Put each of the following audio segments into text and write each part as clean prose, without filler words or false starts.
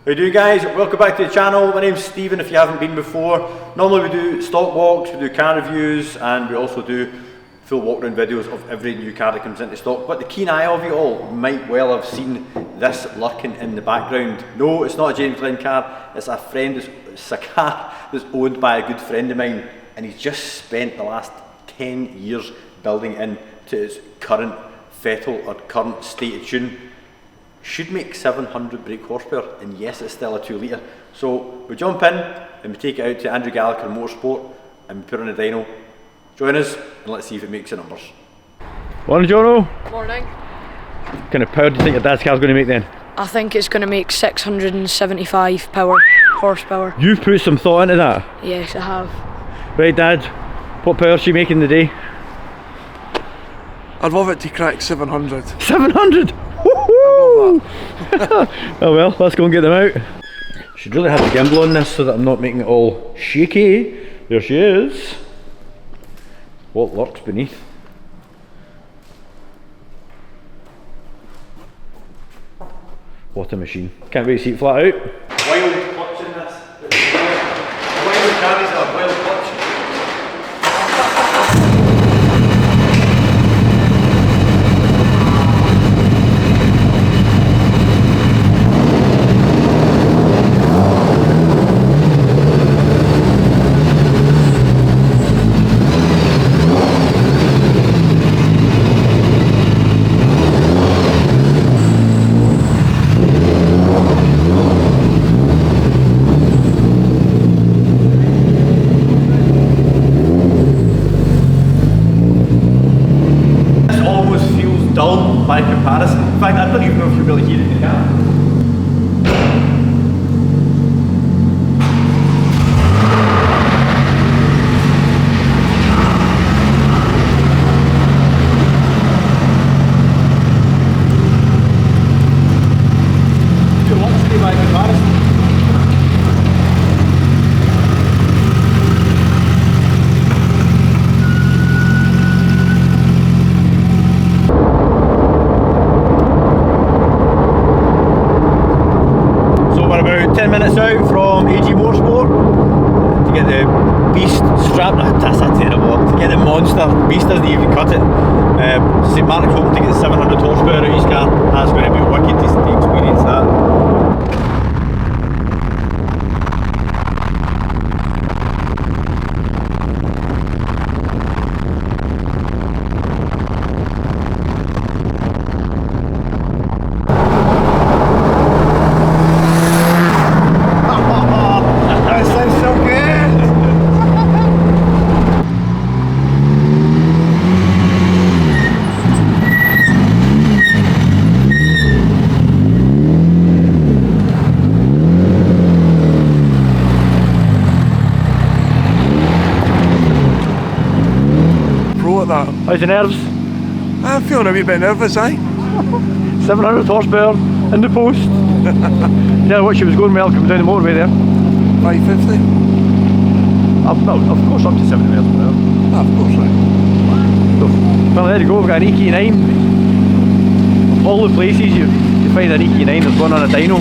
How you doing, guys? Welcome back to the channel. My name's Stephen if you haven't been before. Normally we do stock walks, we do car reviews, and we also do full walk around videos of every new car that comes into stock. But the keen eye of you all might well have seen this lurking in the background. No, it's not a JimmyGlen car, it's a car that's owned by a good friend of mine, and he's just spent the last 10 years building it into its current fettle or current state of tune. Should make 700 brake horsepower, and yes, it's still a 2 litre. So we jump in and we take it out to Andrew Motorsport and we put on a dyno. Join us and let's see if it makes the numbers. Morning, Jono. Morning. What kind of power do you think your dad's car's going to make then? I think it's going to make 675 horsepower. You've put some thought into that? Yes, I have. Right, Dad, what power is she making today? I'd love it to crack 700. 700? Woohoo! Oh well, let's go and get them out. Should really have the gimbal on this so that I'm not making it all shaky. There she is. What lurks beneath? What a machine. Can't wait to see it flat out. Wild clutch in this. Wild carries a wild clutch. By comparison. In fact, I don't even know if you really hear it in the car. Too luxury by comparison. About 10 minutes out from AG Motorsport to get the beast strapped. That's a terrible one. To get the monster, beast doesn't even cut it. St Martin's hoping to get 700 horsepower out of his car. That's going to be wicked to experience that. How's your nerves? I'm feeling a wee bit nervous, aye? 700 horsepower in the post. You know what she was going well coming down the motorway there? 550? Well, of course up to 70 miles per hour. Ah, of course, right. So, well, there you go, we've got an EK9. Of all the places you find an EK9 that's going on a dyno.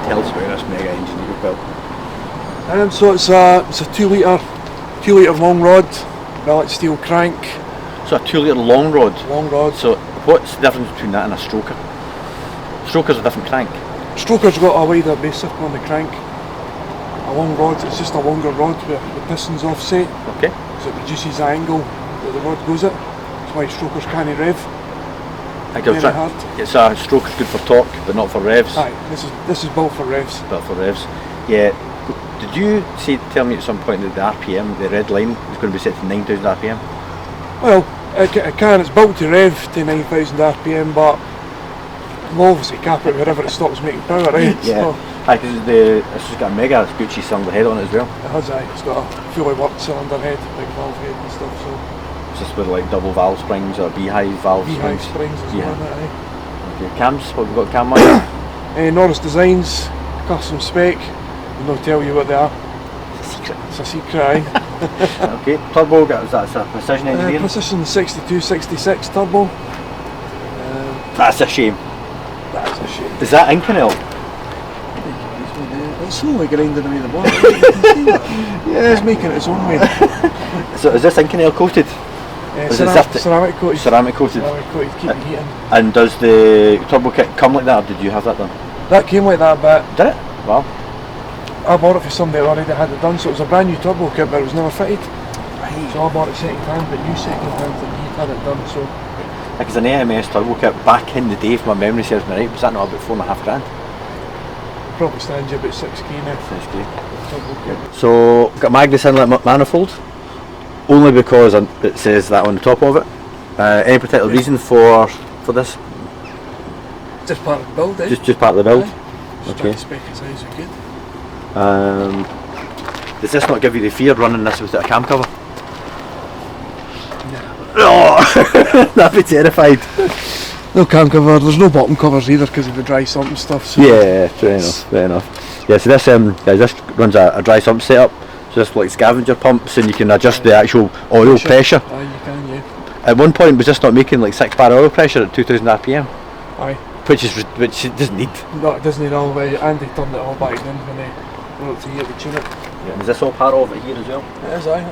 Tell us about this mega engine that you've built. So it's a 2 litre long rod, mallet steel crank. So a 2 litre long rod? Long rod. So what's the difference between that and a stroker? Stroker's a different crank. Stroker's got a wider base circle on the crank. A long rod, it's just a longer rod with the pistons offset. Okay. So it reduces the angle that the rod goes at. That's why strokers can't rev. It's a stroker's good for torque, but not for revs. Aye, this is built for revs. Built for revs. Yeah. Did you tell me at some point that the RPM, the red line, is going to be set to 9,000 RPM? Well, it can. It's built to rev to 9,000 RPM, but we'll obviously cap it wherever it stops making power, right? Yeah. Aye, because it's just got a mega Gucci cylinder head on it as well. It has, aye. It's got a fully worked cylinder head, big valve head and stuff. So. It's just with like double valve springs or beehive valve beehive springs. As well, aye. Okay, cams, what have we got cam on? Norris Designs, custom spec. I'll not tell you what they are. It's a secret. It's a secret, aye. Okay, turbo, that's a precision engineering. Precision 6266 turbo. That's a shame. That's a shame. Is that Inconel? It's slowly grinding away the bottom. Yeah. It's making it its own way. So is this Inconel coated? Is it zifted? Ceramic coated. Ceramic coated. Ceramic coated, keep the heat in. And does the turbo kit come like that, or did you have that done? That came like that, but Did it? Wow. I bought it for somebody that already had it done, so it was a brand new turbo kit, but it was never fitted. So I bought it second hand, but new second hand, and he had it done, so... Because an AMS turbo kit back in the day, if my memory serves me right, was that not about £4,500? Probably stands you about 6k now. 6k. Turbo kit. So, got Magnus inlet manifold, only because it says that on the top of it. Any particular reason for this? Just part of the build, eh? Just part of the build? Just Okay. trying to spec as high as we could. Does this not give you the fear running this without a cam cover? No. Oh, that'd be terrified. No cam cover, there's no bottom covers either because of the dry sump and stuff. So Yeah, fair enough. Yeah, so this this runs a dry sump setup. So just like scavenger pumps, and you can adjust the actual oil pressure. Aye, you can, yeah. At one point, was just not making like 6 bar oil pressure at 2000 RPM, Aye. which it doesn't need. No, it doesn't need all the way. Andy turned it all back then when they went up to here to tune it. Yeah. Is this all part of it here as well? It is, aye.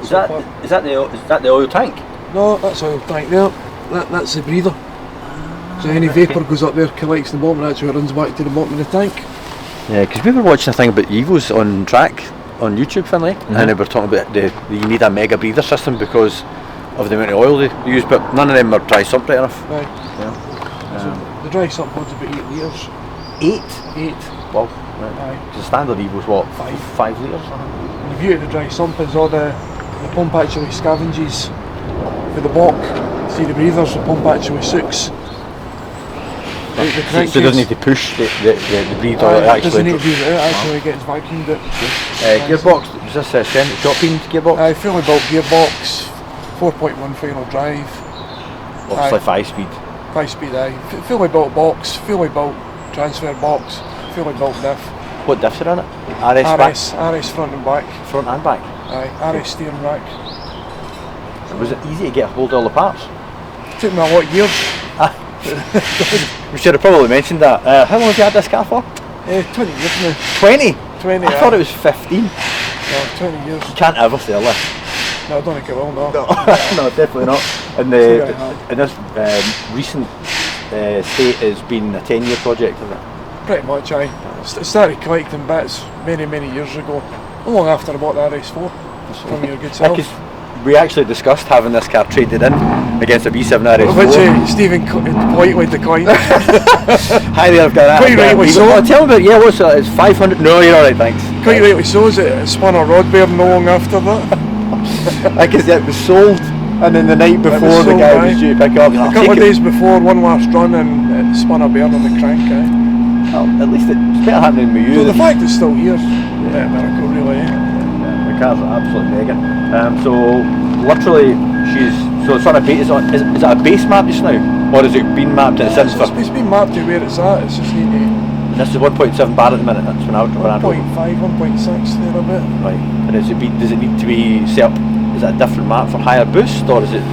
Is that the oil tank? No, that's oil tank there. That's the breather. So any vapour goes up there, collects the bottom, and that's where it runs back to the bottom of the tank. Yeah, because we were watching a thing about Evos on track on YouTube, Finlay, and they were talking about you need a mega breather system because of the amount of oil they use, but none of them are dry sump right enough. Aye. Yeah. So the dry sump pod's about 8 litres. 8? 8. Well, right. Aye. The standard Evo's what? 5 litres? And the beauty of the dry sump is all the pump actually scavenges for the block. See the breathers, the pump actually soaks. So it doesn't need to push the breather, it It actually... doesn't need to breathe it out, actually gets vacuumed it. Gearbox, was this a shop beamed gearbox? Aye, fully built gearbox, 4.1 final drive. Obviously aye. 5 speed. 5 speed, aye. Fully built box, fully built transfer box, fully built diff. What diffs are in it? RS back? RS front and back. Front and back? Aye, RS steering rack. Was it easy to get hold of all the parts? Took me a lot of years. We should have probably mentioned that. How long have you had this car for? 20 years now. 20? 20, I thought it was 15. No, 20 years. You can't ever sell this. No, I don't think it will, no. No, no, definitely not. And this recent state has been a 10-year project, has it? Pretty much, aye. Started collecting bits many years ago. Not long after I bought the RS4 from your good self. Because we actually discussed having this car traded in against a V7 RS4. Which Stephen politely declined. Hi there, I've got that. Quite rightly so. Oh, tell me about, yeah, what's that? It's 500. No, you're alright, thanks. Quite rightly so, is it spun a rod bearing no long after that. Because it was sold, and then the night before the guy was due to pick up. A couple of days before, one last run, and it spun a bearing on the crank. Well, at least it's better happening with you. So the fact it's still here, yeah, miracle really, eh? The car's absolutely mega. So literally, so it's on a base. Is it a base map just now, or has it been mapped and it's for? It's been mapped to where it's at. It's just need to. This is 1.7 bar at the minute. That's when I 1.5, 1.6 there a bit. Right. And does it need to be set up? Is it a different map for higher boost, or is it?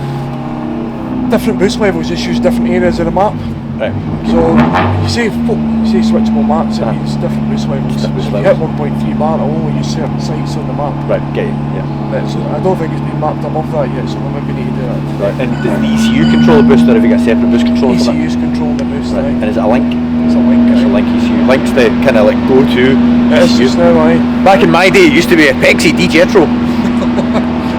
Different boost levels just use different areas of the map. Right. So you say switchable maps, it means different boost levels. Different boost So if you hit 1.3 bar, it'll only use certain sites on the map. Right. Get it. Yeah. So I don't think it's been mapped above that yet, so we maybe need to do that. Right. And does the ECU control the boost, or have you got a separate boost control? ECU's control the boost. Right. Right. And is it a link? It's a link. It's a link ECU. Link's the kind of like go-to. It is just now, aye. Back in my day, it used to be a Pexi D-Jetro.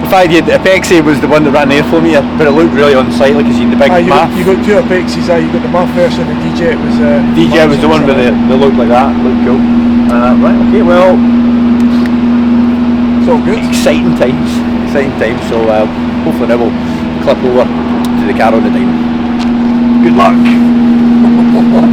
In fact, Apexi was the one that ran the airflow meter, but it looked really unsightly because you had the big MAF. You got two Apexis, you got the MAF version, and the DJ was DJ was the one where they looked like that, looked cool. Right, okay, well, it's all good. Exciting times, so hopefully now we'll clip over to the car on the Dyno. Good luck! Good luck.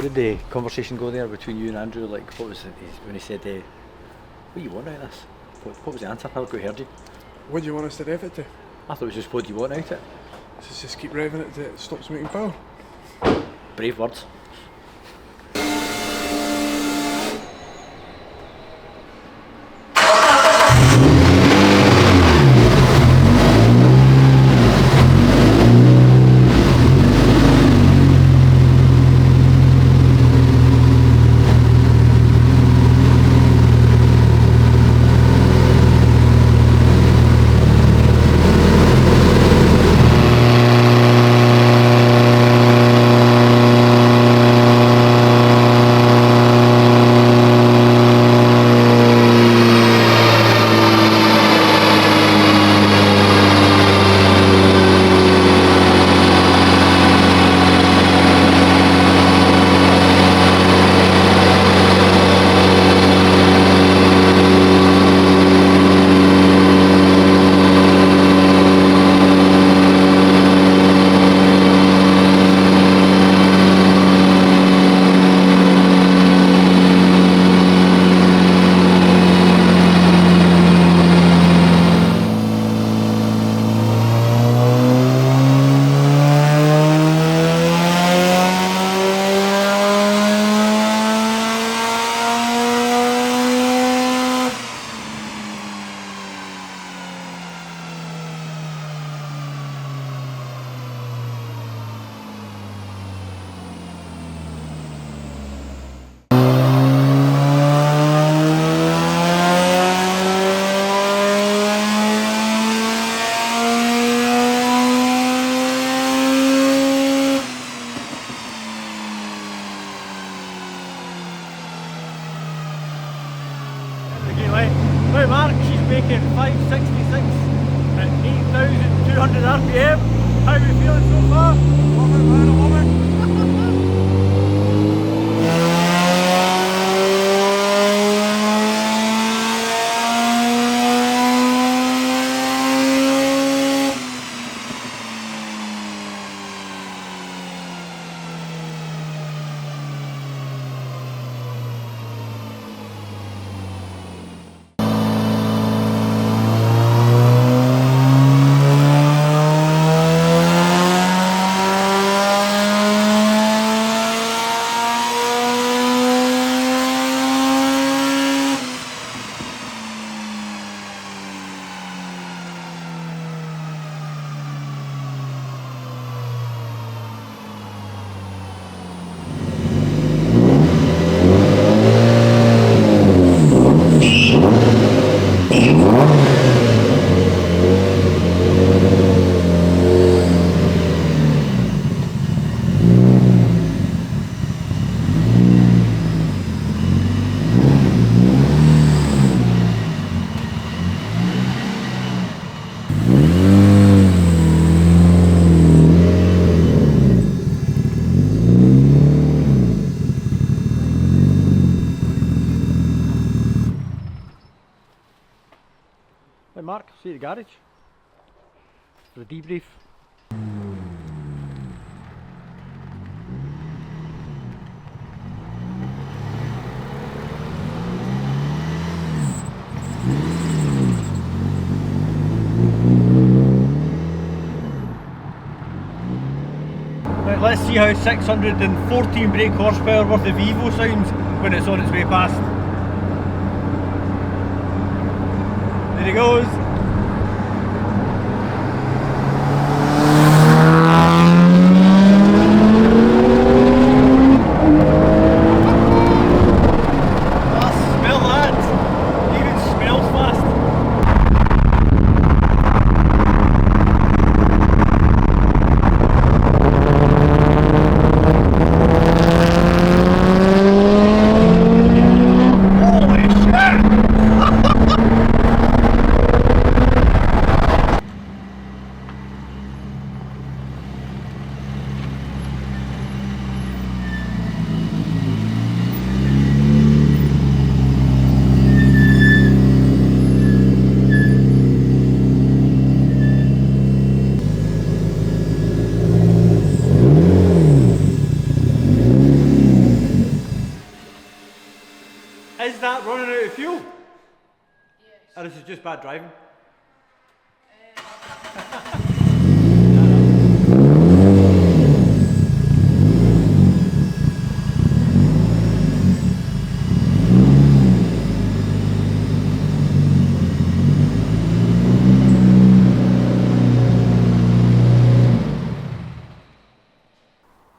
did the conversation go there between you and Andrew? Like, what was it when he said, what do you want out of this? What was the answer? How we heard you? What do you want us to rev it to? I thought it was just, what do you want out of it? Let's just keep revving it till it stops making power. Brave words. Right, Mark, she's making 566 at 8,200 RPM. How are we feeling so far? Love it, man, I love it. Hey Mark, see you at the garage for a debrief. Right, let's see how 614 brake horsepower worth of Evo sounds when it's on its way past. There he goes. Smell that. Even smells fast. Holy shit! Is that running out of fuel? Yes. Or is it just bad driving?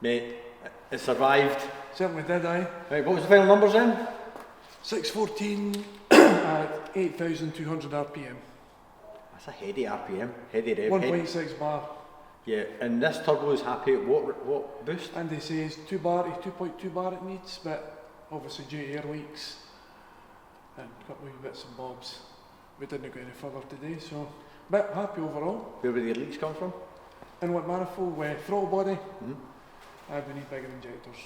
Mate, it survived. Certainly did, aye. Right, what was the final numbers then? 614 at 8,200 RPM. That's a heady RPM, heady rev. 1.6 bar. Yeah, and this turbo is happy at what boost? And they say 2 bar to 2.2 bar it needs, but obviously due to air leaks and a couple of bits and bobs, we didn't go any further today, so but happy overall. Where would the leaks come from? Inlet manifold with throttle body, and we need bigger injectors.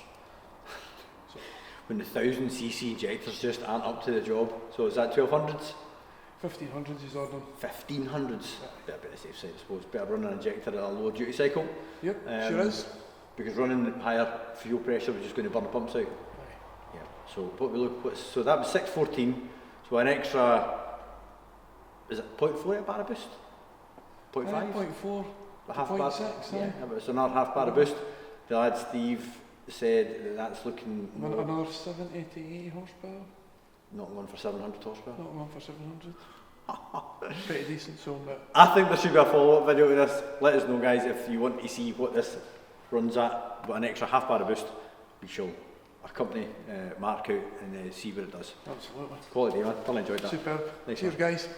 So When the 1000cc injectors just aren't up to the job. So is that 1200s? 1500s is ordering. 1500s? Bit a bit of safe side I suppose. Better run an injector at a lower duty cycle. Yep, sure is. Because running higher fuel pressure was just going to burn the pumps out. Aye. Yeah. So what we look, so that was 614. So an extra, is it 0.4 at bar of boost? 0.5? 0.4. A half bar. 0.6, Yeah, aye. but it's another half bar of boost. The lad Steve said that that's looking more, Another 70 to 80 horsepower. not one for 700 horsepower. Not one for 700. Pretty decent, so but I think there should be a follow-up video to this. Let us know, guys, if you want to see what this runs at, but an extra half bar of boost. We shall accompany Mark out and see what it does. absolutely. Quality, man. Thoroughly enjoyed that. Superb. Nice Cheers, one. guys.